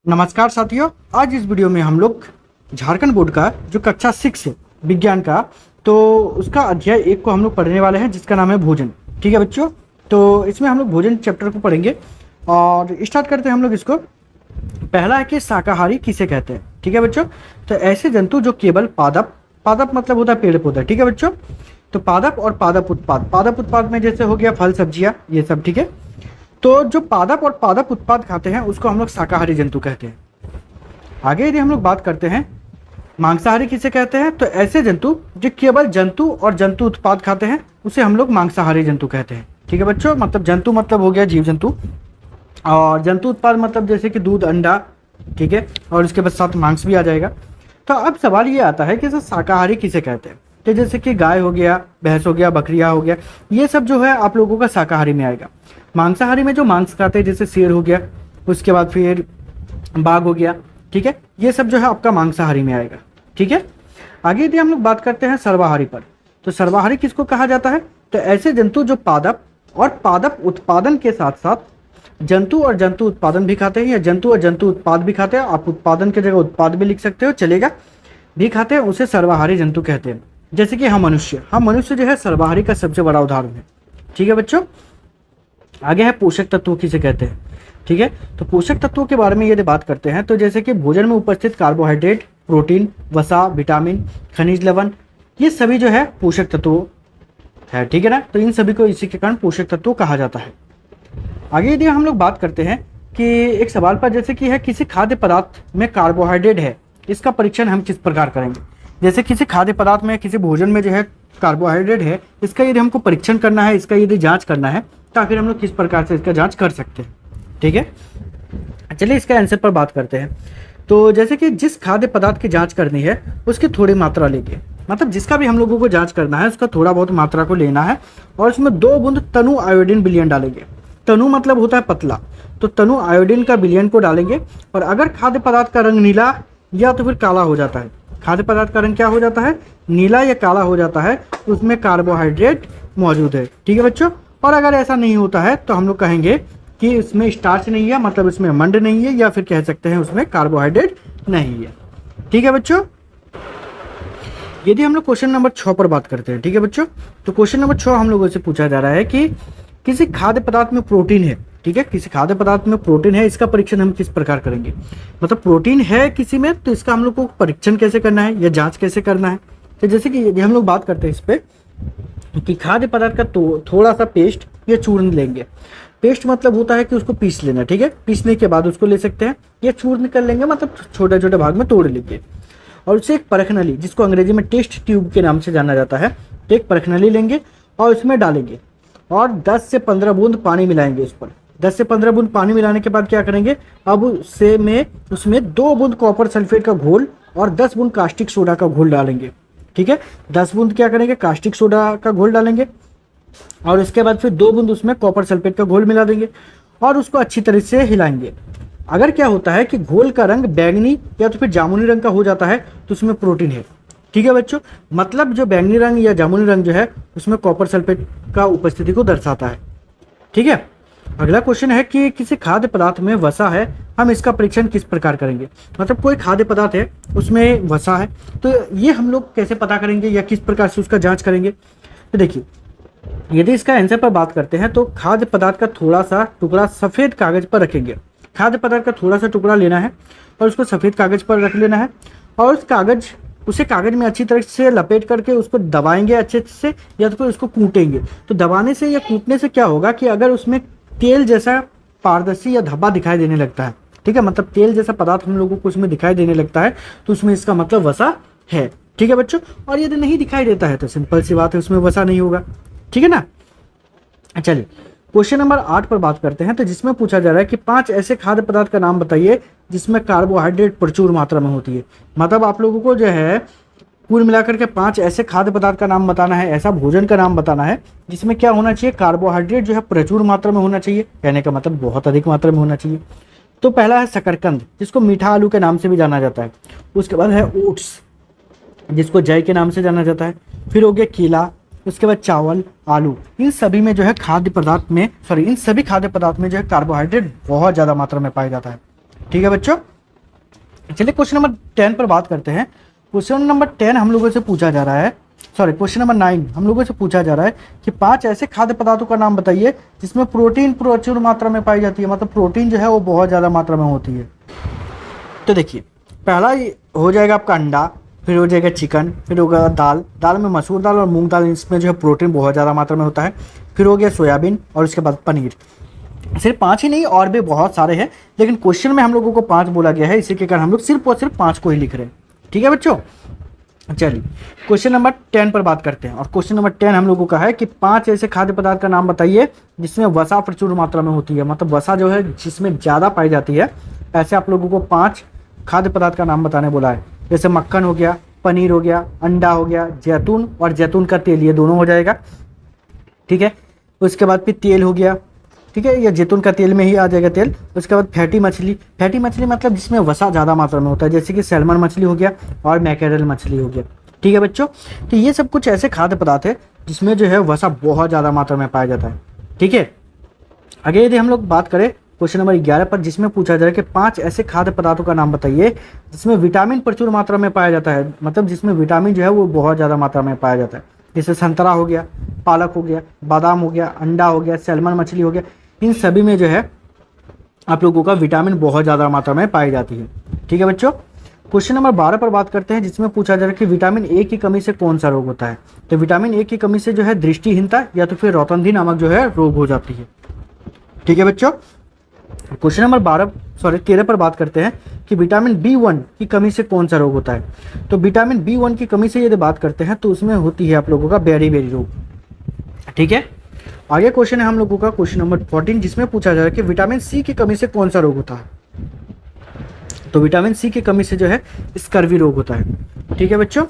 नमस्कार साथियों, आज इस वीडियो में हम लोग झारखंड बोर्ड का जो कक्षा 6 है विज्ञान का, तो उसका अध्याय 1 को हम लोग पढ़ने वाले हैं जिसका नाम है भोजन। ठीक है बच्चों, तो इसमें हम लोग भोजन चैप्टर को पढ़ेंगे और स्टार्ट करते हैं हम लोग इसको। पहला है कि शाकाहारी किसे कहते हैं। ठीक है बच्चों, तो ऐसे जंतु जो केवल पादप पादप मतलब होता है पेड़ पौधा। ठीक है बच्चों, तो पादप और पादप उत्पाद में जैसे हो गया फल सब्जियाँ ये सब। ठीक है, तो जो पादप और पादप उत्पाद खाते हैं उसको हम लोग शाकाहारी जंतु कहते हैं। आगे यदि हम लोग बात करते हैं मांसाहारी किसे कहते हैं, तो ऐसे जंतु जो केवल जंतु और जंतु उत्पाद खाते हैं उसे हम लोग मांसाहारी जंतु कहते हैं। ठीक है बच्चों, मतलब जंतु मतलब हो गया जीव जंतु, और जंतु उत्पाद मतलब जैसे कि दूध अंडा। ठीक है, और उसके बाद साथ मांस भी आ जाएगा। तो अब सवाल ये आता है कि सर शाकाहारी किसे कहते हैं, तो जैसे कि गाय हो गया, भैंस हो गया, बकरियाँ हो गया, ये सब जो है आप लोगों का शाकाहारी में आएगा। मांसाहारी में जो मांस खाते हैं जैसे शेर हो गया, उसके बाद फिर बाघ हो गया। ठीक है, ये सब जो है आपका मांसाहारी में आएगा। ठीक है, आगे यदि हम लोग बात करते हैं सर्वाहारी पर, तो सर्वाहारी किसको कहा जाता है, तो ऐसे जंतु जो पादप और पादप उत्पादन के साथ साथ जंतु और जंतु उत्पादन भी खाते हैं, या जंतु और जंतु उत्पाद भी खाते हैं। आप उत्पादन की जगह उत्पाद भी लिख सकते हो, चलेगा, भी खाते हैं, उसे सर्वाहारी जंतु कहते हैं। जैसे कि हम मनुष्य जो है सर्वाहारी का सबसे बड़ा उदाहरण है। ठीक है बच्चों, आगे है पोषक तत्व किसे कहते हैं। ठीक है, तो पोषक तत्वों के बारे में यदि बात करते हैं तो जैसे कि भोजन में उपस्थित कार्बोहाइड्रेट, प्रोटीन, वसा, विटामिन, खनिज लवण, ये सभी जो है पोषक तत्व है। ठीक है ना, तो इन सभी को इसी के कारण पोषक तत्व कहा जाता है। आगे यदि हम लोग बात करते हैं कि एक सवाल पर जैसे कि है किसी खाद्य पदार्थ में कार्बोहाइड्रेट है, इसका परीक्षण हम किस प्रकार करेंगे। जैसे किसी खाद्य पदार्थ में, किसी भोजन में जो है कार्बोहाइड्रेट है, इसका यदि हमको परीक्षण करना है, इसका यदि जांच करना है, तो आखिर हम लोग किस प्रकार से इसका जांच कर सकते हैं। ठीक है, चलिए इसका आंसर पर बात करते हैं। तो जैसे कि जिस खाद्य पदार्थ की जांच करनी है उसकी थोड़ी मात्रा लेंगे, मतलब जिसका भी हम लोगों को जांच करना है उसका थोड़ा बहुत मात्रा को लेना है, और उसमें 2 बूंद तनु आयोडीन विलयन डालेंगे। तनु मतलब होता है पतला, तो तनु आयोडीन का विलयन को डालेंगे। और अगर खाद्य पदार्थ का रंग नीला या तो फिर काला हो जाता है, खाद्य पदार्थ का रंग क्या हो जाता है, नीला या काला हो जाता है, तो उसमें कार्बोहाइड्रेट मौजूद है। ठीक है बच्चों, और अगर ऐसा नहीं होता है तो हम लोग कहेंगे कि इसमें स्टार्च नहीं है, मतलब इसमें मंड नहीं है, या फिर कह सकते हैं उसमें कार्बोहाइड्रेट नहीं है। ठीक है बच्चों, यदि हम लोग क्वेश्चन नंबर 6 पर बात करते हैं। ठीक है बच्चों, तो क्वेश्चन नंबर 6 हम लोगों से पूछा जा रहा है कि किसी खाद्य पदार्थ में प्रोटीन है। ठीक है, किसी खाद्य पदार्थ में प्रोटीन है, इसका परीक्षण हम किस प्रकार करेंगे। मतलब प्रोटीन है किसी में, तो इसका हम लोग को परीक्षण कैसे करना है या जांच कैसे करना है। तो जैसे कि यदि हम लोग बात करते हैं इस पे कि खाद्य पदार्थ का थोड़ा सा पेस्ट या चूर्ण लेंगे। पेस्ट मतलब होता है कि उसको पीस लेना। ठीक है, पीसने के बाद उसको ले सकते हैं, या चूर्ण कर लेंगे, मतलब छोटे छोटे भाग में तोड़ लेंगे, और उससे एक परखनली, जिसको अंग्रेजी में टेस्ट ट्यूब के नाम से जाना जाता है, तो एक परखनली लेंगे और उसमें डालेंगे और 10 से 15 बूंद पानी मिलाएंगे। उस पर 10 से 15 बूंद पानी मिलाने के बाद क्या करेंगे, अब उसमें 2 बूंद कॉपर सल्फेट का घोल और 10 बूंद कास्टिक सोडा का घोल डालेंगे। ठीक है, 10 बूंद क्या करेंगे, कास्टिक सोडा का घोल डालेंगे, और उसके बाद फिर 2 बूंद उसमें कॉपर सल्फेट का घोल मिला देंगे और उसको अच्छी तरह से हिलाएंगे। अगर क्या होता है कि घोल का रंग बैंगनी या तो फिर जामुनी रंग का हो जाता है, तो उसमें प्रोटीन है। ठीक है बच्चों, मतलब जो बैंगनी रंग या जामुनी रंग जो है उसमें कॉपर सल्फेट का उपस्थिति को दर्शाता है। ठीक है, अगला क्वेश्चन है कि किसी खाद्य पदार्थ में वसा है, हम इसका परीक्षण किस प्रकार करेंगे। मतलब कोई खाद्य पदार्थ है उसमें वसा है, तो ये हम लोग कैसे पता करेंगे या किस प्रकार से उसका जांच करेंगे। तो देखिए, यदि इसका आंसर पर बात करते हैं तो खाद्य पदार्थ का थोड़ा सा टुकड़ा सफेद कागज पर रखेंगे। खाद्य पदार्थ का थोड़ा सा टुकड़ा लेना है और उसको सफेद कागज पर रख लेना है, और उसे कागज में अच्छी तरह से लपेट करके उसको दबाएंगे अच्छे से, या तो फिर उसको कूटेंगे। तो दबाने से या कूटने से क्या होगा कि अगर उसमें तेल जैसा पारदर्शी या धब्बा दिखाई देने लगता है, ठीक है, मतलब तेल जैसा पदार्थ हम लोगों को उसमें दिखाई देने लगता है, तो उसमें इसका मतलब वसा है। ठीक है बच्चों, और यदि नहीं दिखाई देता है तो सिंपल सी बात है, उसमें वसा नहीं होगा। ठीक है ना, चलिए क्वेश्चन नंबर 8 पर बात करते हैं। तो जिसमें पूछा जा रहा है कि 5 ऐसे खाद्य पदार्थ का नाम बताइए जिसमें कार्बोहाइड्रेट प्रचुर मात्रा में होती है। मतलब आप लोगों को जो है कुल मिलाकर के 5 ऐसे खाद्य पदार्थ का नाम बताना है, ऐसा भोजन का नाम बताना है जिसमें क्या होना चाहिए, कार्बोहाइड्रेट जो है प्रचुर मात्रा में होना चाहिए, कहने का मतलब बहुत अधिक मात्रा में होना चाहिए। तो पहला है शकरकंद, जिसको मीठा आलू के नाम से भी जाना जाता है। उसके बाद है ओट्स, जिसको जय के नाम से जाना जाता है। फिर हो गया केला, उसके बाद चावल, आलू। इन सभी में जो है इन सभी खाद्य पदार्थ में जो है कार्बोहाइड्रेट बहुत ज़्यादा मात्रा में पाया जाता है। ठीक है बच्चों, चलिए क्वेश्चन नंबर 10 पर बात करते हैं। क्वेश्चन नंबर 10 हम लोगों से पूछा जा रहा है, सॉरी क्वेश्चन नंबर 9 हम लोगों से पूछा जा रहा है कि 5 ऐसे खाद्य पदार्थों का नाम बताइए जिसमें प्रोटीन प्रचुर मात्रा में पाई जाती है, मतलब प्रोटीन जो है वो बहुत ज़्यादा मात्रा में होती है। तो देखिए पहला हो जाएगा आपका अंडा, फिर हो जाएगा चिकन, फिर होगा दाल, दाल में मसूर दाल और मूंग दाल, इसमें जो है प्रोटीन बहुत ज़्यादा मात्रा में होता है। फिर हो गया सोयाबीन और उसके बाद पनीर। सिर्फ 5 ही नहीं और भी बहुत सारे हैं, लेकिन क्वेश्चन में हम लोगों को 5 बोला गया है, इसी के कारण हम लोग सिर्फ और सिर्फ 5 को ही लिख रहे हैं। ठीक है बच्चों, चलिए क्वेश्चन नंबर 10 पर बात करते हैं। और क्वेश्चन नंबर 10 हम लोगों का है कि 5 ऐसे खाद्य पदार्थ का नाम बताइए जिसमें वसा प्रचुर मात्रा में होती है, मतलब वसा जो है जिसमें ज़्यादा पाई जाती है, ऐसे आप लोगों को 5 खाद्य पदार्थ का नाम बताने बोला है। जैसे मक्खन हो गया, पनीर हो गया, अंडा हो गया, जैतून और जैतून का तेल, ये दोनों हो जाएगा। ठीक है, उसके बाद फिर तेल हो गया, ठीक है, ये जैतून का तेल में ही आ जाएगा तेल। उसके बाद फैटी मछली, फैटी मछली मतलब जिसमें वसा ज़्यादा मात्रा में होता है, जैसे कि सैल्मन मछली हो गया और मैकेरल मछली हो गया। ठीक है बच्चों, तो ये सब कुछ ऐसे खाद्य पदार्थ है जिसमें जो है वसा बहुत ज़्यादा मात्रा में पाया जाता है। ठीक है, आगे यदि हम लोग बात करें क्वेश्चन नंबर 11 पर, जिसमें पूछा जाए कि 5 ऐसे खाद्य पदार्थों का नाम बताइए जिसमें विटामिन प्रचुर मात्रा में पाया जाता है, मतलब जिसमें विटामिन जो है वो बहुत ज़्यादा मात्रा में पाया जाता है। जैसे संतरा हो गया, पालक हो गया, बादाम हो गया, अंडा हो गया, सैल्मन मछली हो गया, इन सभी में जो है आप लोगों का विटामिन बहुत ज़्यादा मात्रा में पाई जाती है। ठीक है बच्चों, क्वेश्चन नंबर 12 पर बात करते हैं, जिसमें पूछा जा रहा है कि विटामिन ए की कमी से कौन सा रोग होता है। तो विटामिन ए की कमी से जो है दृष्टिहीनता या तो फिर रौतंधी नामक जो है रोग हो जाती है। ठीक है बच्चों, क्वेश्चन नंबर 13 पर बात करते हैं कि विटामिन B1 की कमी से कौन सा रोग होता है। तो विटामिन B1 की कमी से यदि बात करते हैं तो उसमें होती है आप लोगों का बेरी रोग। ठीक है, आगे क्वेश्चन है हम लोगों का क्वेश्चन नंबर 14, जिसमें पूछा जा रहा है कि विटामिन सी की कमी से कौन सा रोग होता है। तो विटामिन सी की कमी से जो है स्कर्वी रोग होता है। ठीक है बच्चों,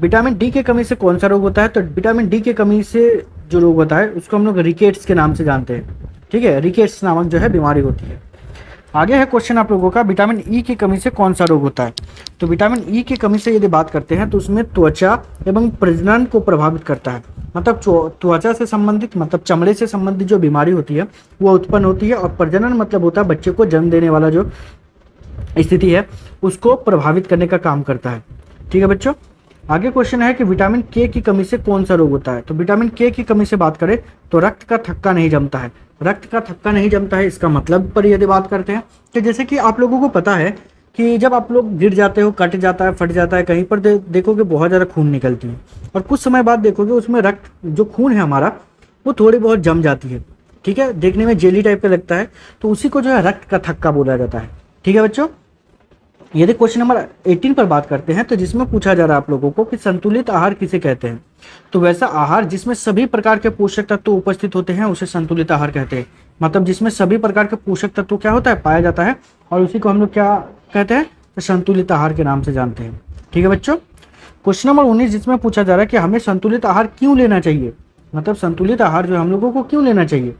विटामिन डी की कमी से कौन सा रोग होता है। तो विटामिन डी की कमी से जो रोग होता है उसको हम लोग रिकेट्स के नाम से जानते हैं। ठीक है, रिकेट्स नामक जो है बीमारी होती है। आगे है क्वेश्चन आप लोगों का, विटामिन ई की कमी से कौन सा रोग होता है। तो विटामिन ई की कमी से यदि बात करते हैं तो उसमें त्वचा एवं प्रजनन को प्रभावित करता है, मतलब त्वचा से संबंधित, मतलब चमड़े से संबंधित जो बीमारी होती है वो उत्पन्न होती है, और प्रजनन मतलब होता है बच्चे को जन्म देने वाला जो स्थिति है उसको प्रभावित करने का काम करता है। ठीक है बच्चों, आगे क्वेश्चन है कि विटामिन के की कमी से कौन सा रोग होता है। तो विटामिन के की कमी से बात करें तो रक्त का थक्का नहीं जमता है। रक्त का थक्का नहीं जमता है, इसका मतलब पर यदि बात करते हैं तो जैसे कि आप लोगों को पता है कि जब आप लोग गिर जाते हो, कट जाता है, फट जाता है, कहीं पर देखोगे बहुत ज़्यादा खून निकलती है, और कुछ समय बाद देखोगे उसमें रक्त जो खून है हमारा वो थोड़ी बहुत जम जाती है। ठीक है, देखने में जेली टाइप का लगता है, तो उसी को जो है रक्त का थक्का बोला जाता है। ठीक है बच्चों, यदि क्वेश्चन नंबर 18 पर बात करते हैं तो जिसमें पूछा जा रहा है आप लोगों को कि संतुलित आहार किसे कहते हैं। तो वैसा आहार जिसमें सभी प्रकार के पोषक तत्व उपस्थित होते हैं उसे संतुलित आहार कहते हैं, मतलब जिसमें सभी प्रकार के पोषक तत्व क्या होता है, पाया जाता है, और उसी को हम लोग क्या कहते हैं, तो संतुलित आहार के नाम से जानते हैं। ठीक है बच्चों, क्वेश्चन नंबर 19 जिसमें पूछा जा रहा है कि हमें संतुलित आहार क्यों लेना चाहिए, मतलब संतुलित आहार जो हम लोगों को क्यों लेना चाहिए।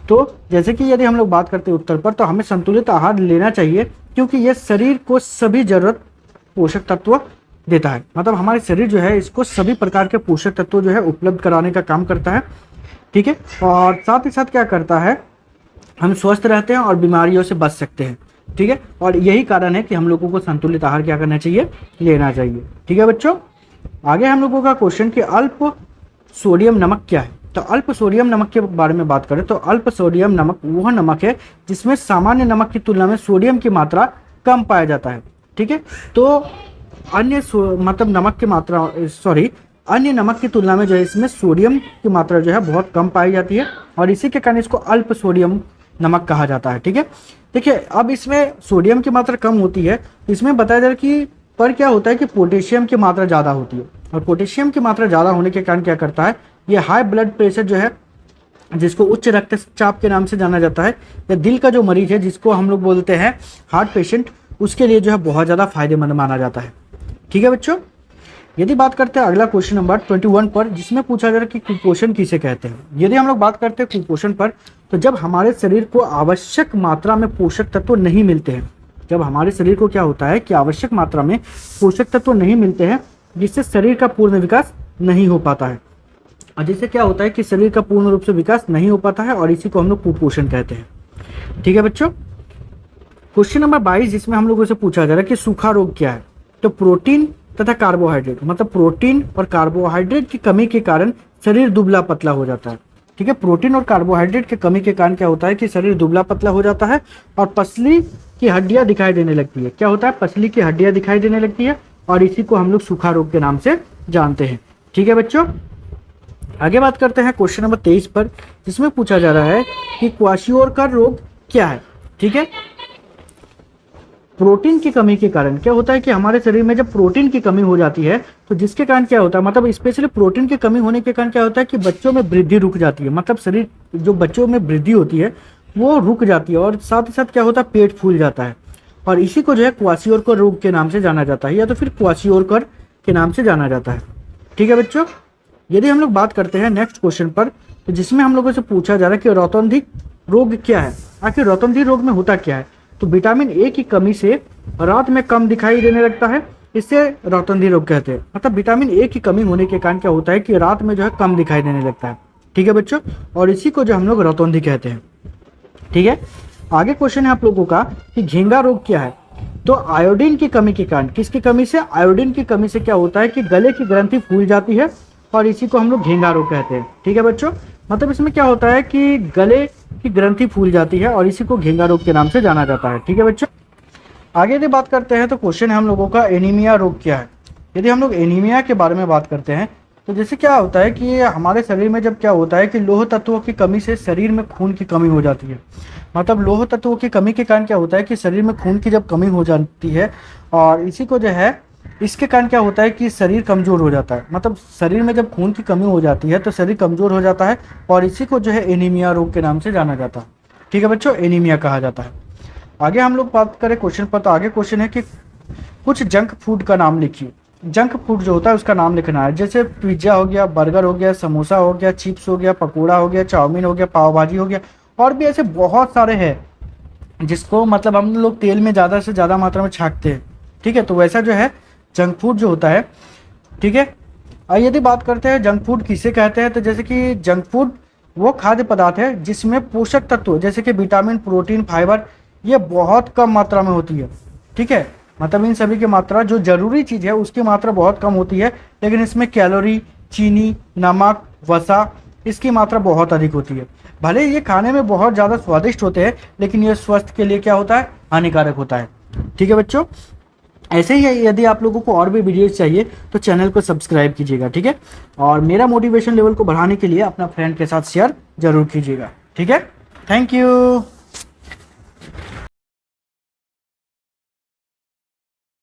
तो जैसे कि यदि हम लोग बात करते हैं उत्तर पर, तो हमें संतुलित आहार लेना चाहिए क्योंकि यह शरीर को सभी जरूरत पोषक तत्व देता है, मतलब हमारे शरीर जो है इसको सभी प्रकार के पोषक तत्व जो है उपलब्ध कराने का काम करता है। ठीक है, और साथ ही साथ क्या करता है, हम स्वस्थ रहते हैं और बीमारियों से बच सकते हैं। ठीक है, और यही कारण है कि हम लोगों को संतुलित आहार क्या करना चाहिए, लेना चाहिए। ठीक है बच्चों, आगे हम लोगों का क्वेश्चन कि अल्प सोडियम नमक क्या है। तो अल्प सोडियम नमक के बारे में बात करें तो अल्प सोडियम नमक वह नमक है जिसमें सामान्य नमक की तुलना में सोडियम की मात्रा कम पाया जाता है। ठीक है, तो अन्य मतलब नमक की मात्रा अन्य नमक की तुलना में जो है इसमें सोडियम की मात्रा जो है बहुत कम पाई जाती है, और इसी के कारण इसको अल्प सोडियम नमक कहा जाता है। ठीक है, देखिए अब इसमें सोडियम की मात्रा कम होती है, इसमें बताया जा रहा है कि पर क्या होता है कि पोटेशियम की मात्रा ज़्यादा होती है, और पोटेशियम की मात्रा ज़्यादा होने के कारण क्या करता है, ये हाई ब्लड प्रेशर जो है जिसको उच्च रक्तचाप के नाम से जाना जाता है, या दिल का जो मरीज है जिसको हम लोग बोलते हैं हार्ट पेशेंट, उसके लिए जो है बहुत ज़्यादा फायदेमंद माना जाता है। ठीक है बच्चों, यदि बात करते हैं अगला क्वेश्चन नंबर 21 पर, जिसमें पूछा जा रहा है कि कुपोषण किसे कहते हैं। यदि हम लोग बात करते हैं कुपोषण पर, तो जब हमारे शरीर को आवश्यक मात्रा में पोषक तत्व नहीं मिलते हैं, जब हमारे शरीर को क्या होता है कि आवश्यक मात्रा में पोषक तत्व नहीं मिलते हैं, जिससे शरीर का पूर्ण विकास नहीं हो पाता है, और जिससे क्या होता है कि शरीर का पूर्ण रूप से विकास नहीं हो पाता है, और इसी को हम लोग कुपोषण कहते हैं। ठीक है बच्चों, क्वेश्चन नंबर 22 जिसमें हम लोगों से पूछा जा रहा है कि सूखा रोग क्या है। तो प्रोटीन तथा कार्बोहाइड्रेट, मतलब प्रोटीन और कार्बोहाइड्रेट की कमी के कारण शरीर दुबला पतला हो जाता है। ठीक है, प्रोटीन और कार्बोहाइड्रेट की कमी के कारण क्या होता है कि शरीर दुबला पतला हो जाता है और पसली की हड्डियां दिखाई देने लगती है। क्या होता है, पसली की हड्डियां दिखाई देने लगती है और इसी को हम लोग सूखा रोग के नाम से जानते हैं। ठीक है बच्चों, आगे बात करते हैं क्वेश्चन नंबर 23 पर, जिसमें पूछा जा रहा है कि क्वाशियोरकर रोग क्या है। ठीक है, प्रोटीन की कमी के कारण क्या होता है कि हमारे शरीर में जब प्रोटीन की कमी हो जाती है तो जिसके कारण क्या होता है, मतलब स्पेशली प्रोटीन की कमी होने के कारण क्या होता है कि बच्चों में वृद्धि रुक जाती है। मतलब शरीर जो बच्चों में वृद्धि होती है वो रुक जाती है और साथ ही साथ क्या होता है, पेट फूल जाता है और इसी को जो है क्वाशियोरकर रोग के नाम से जाना जाता है या तो फिर क्वाशियोरकर के नाम से जाना जाता है। ठीक है बच्चों, यदि हम लोग बात करते हैं नेक्स्ट क्वेश्चन पर, तो जिसमें हम लोगों से पूछा जा रहा है कि रौतोंधिक रोग क्या है। आखिर रौतोंधिक रोग में होता क्या है, तो विटामिन ए की कमी से रात में कम दिखाई देने लगता है, इससे रौतोंधिक रोग कहते हैं। मतलब विटामिन ए की कमी होने के कारण क्या होता है कि रात में जो है कम दिखाई देने लगता है। ठीक है बच्चों, और इसी को जो हम लोग रौतोंधिक कहते हैं। ठीक है, आगे क्वेश्चन है आप लोगों का कि घेंगा रोग क्या है। तो आयोडीन की कमी के कारण, किसकी कमी से, आयोडीन की कमी से क्या होता है कि गले की ग्रंथि फूल जाती है और इसी को हम लोग घेंगा रोग कहते हैं। ठीक है बच्चों, मतलब इसमें क्या होता है कि गले की ग्रंथि फूल जाती है और इसी को घेंगा रोग के नाम से जाना जाता है। ठीक है बच्चों, आगे यदि बात करते हैं तो क्वेश्चन है हम लोगों का एनीमिया रोग क्या है। यदि हम लोग एनीमिया के बारे में बात करते हैं तो जैसे क्या होता है कि हमारे शरीर में जब क्या होता है कि लौह तत्वों की कमी से शरीर में खून की कमी हो जाती है। मतलब लौह तत्वों की कमी के कारण क्या होता है कि शरीर में खून की जब कमी हो जाती है और इसी को जो है, इसके कारण क्या होता है कि शरीर कमज़ोर हो जाता है। मतलब शरीर में जब खून की कमी हो जाती है तो शरीर कमज़ोर हो जाता है और इसी को जो है एनीमिया रोग के नाम से जाना जाता है। ठीक है बच्चों, एनीमिया कहा जाता है। आगे हम लोग बात करें क्वेश्चन पर, तो आगे क्वेश्चन है कि कुछ जंक फूड का नाम लिखिए। जंक फूड जो होता है उसका नाम लिखना है, जैसे पिज्ज़ा हो गया, बर्गर हो गया, समोसा हो गया, चिप्स हो गया, पकौड़ा हो गया, चाउमीन हो गया, पाव भाजी हो गया और भी ऐसे बहुत सारे हैं जिसको मतलब हम लोग तेल में ज़्यादा से ज़्यादा मात्रा में छांकते हैं। ठीक है, तो वैसा जो है जंक फूड जो होता है। ठीक है, और यदि बात करते हैं जंक फूड किसे कहते हैं, तो जैसे कि जंक फूड वो खाद्य पदार्थ है जिसमें पोषक तत्व जैसे कि विटामिन, प्रोटीन, फाइबर ये बहुत कम मात्रा में होती है। ठीक है, मतलब इन सभी की मात्रा, जो जरूरी चीज़ है उसकी मात्रा बहुत कम होती है, लेकिन इसमें कैलोरी, चीनी, नमक, वसा इसकी मात्रा बहुत अधिक होती है। भले ये खाने में बहुत ज़्यादा स्वादिष्ट होते हैं लेकिन ये स्वास्थ्य के लिए क्या होता है, हानिकारक होता है। ठीक है बच्चों, ऐसे ही यदि आप लोगों को और भी वीडियोस चाहिए तो चैनल को सब्सक्राइब कीजिएगा। ठीक है, और मेरा मोटिवेशन लेवल को बढ़ाने के लिए अपना फ्रेंड के साथ शेयर जरूर कीजिएगा। ठीक है, थैंक यू।